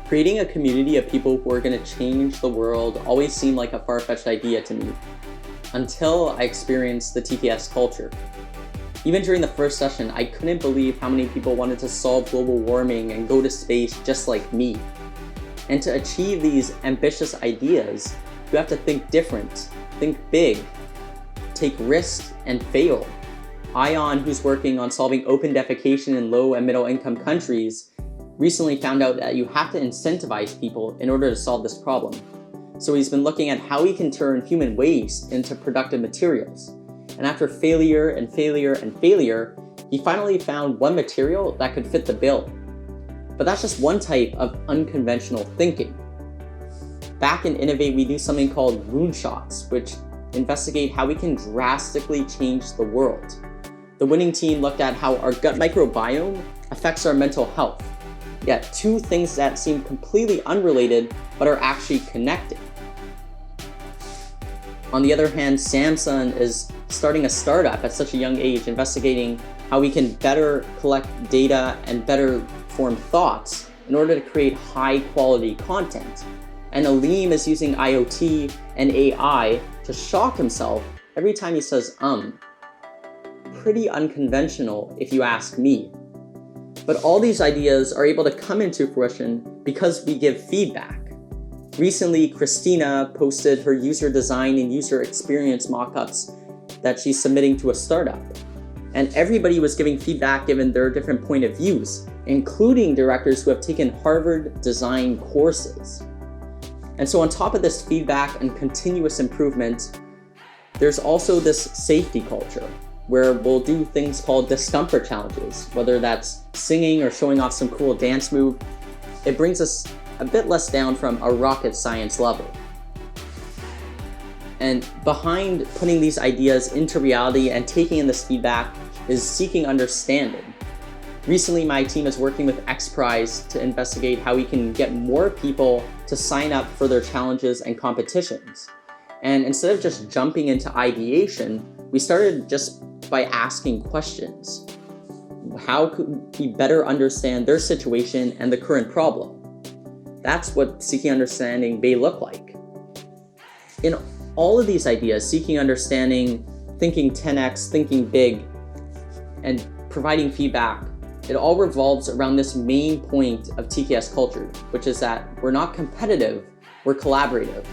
Creating a community of people who are going to change the world always seemed like a far-fetched idea to me, until I experienced the TKS culture. Even during the first session, I couldn't believe how many people wanted to solve global warming and go to space just like me. And to achieve these ambitious ideas, you have to think different, think big, take risks, and fail. Ion, who's working on solving open defecation in low and middle income countries, recently found out that you have to incentivize people in order to solve this problem. So he's been looking at how he can turn human waste into productive materials. And after failure and failure and failure, he finally found one material that could fit the bill. But that's just one type of unconventional thinking. Back in Innovate, we do something called moonshots, which investigate how we can drastically change the world. The winning team looked at how our gut microbiome affects our mental health. Yet two things that seem completely unrelated, but are actually connected. On the other hand, Samsung is starting a startup at such a young age, investigating how we can better collect data and better form thoughts in order to create high quality content. And Aleem is using IoT and AI to shock himself every time he says Pretty unconventional if you ask me. But all these ideas are able to come into fruition because we give feedback. Recently, Christina posted her user design and user experience mockups that she's submitting to a startup. And everybody was giving feedback given their different point of views, including directors who have taken Harvard design courses. And so on top of this feedback and continuous improvement, there's also this safety culture where we'll do things called discomfort challenges, whether that's singing or showing off some cool dance move. It brings us a bit less down from a rocket science level. And behind putting these ideas into reality and taking in this feedback is seeking understanding. Recently, my team is working with X Prize to investigate how we can get more people to sign up for their challenges and competitions. And instead of just jumping into ideation, we started just by asking questions. How could we better understand their situation and the current problem? That's what seeking understanding may look like. In all of these ideas, seeking understanding, thinking 10x, thinking big, and providing feedback, it all revolves around this main point of TKS culture, which is that we're not competitive, we're collaborative.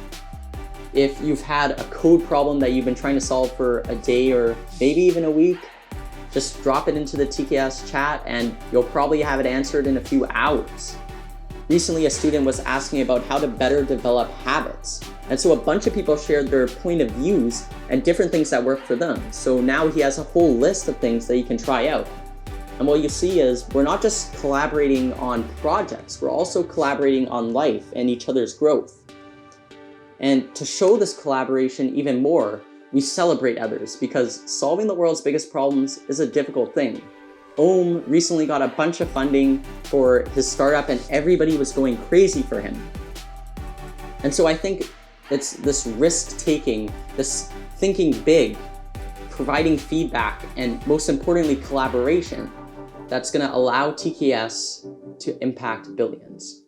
If you've had a code problem that you've been trying to solve for a day or maybe even a week, just drop it into the TKS chat and you'll probably have it answered in a few hours. Recently, a student was asking about how to better develop habits. And so a bunch of people shared their point of views and different things that work for them. So now he has a whole list of things that he can try out. And what you see is we're not just collaborating on projects, we're also collaborating on life and each other's growth. And to show this collaboration even more, we celebrate others because solving the world's biggest problems is a difficult thing. Om recently got a bunch of funding for his startup and everybody was going crazy for him. And so I think it's this risk-taking, this thinking big, providing feedback, and most importantly, collaboration that's going to allow TKS to impact billions.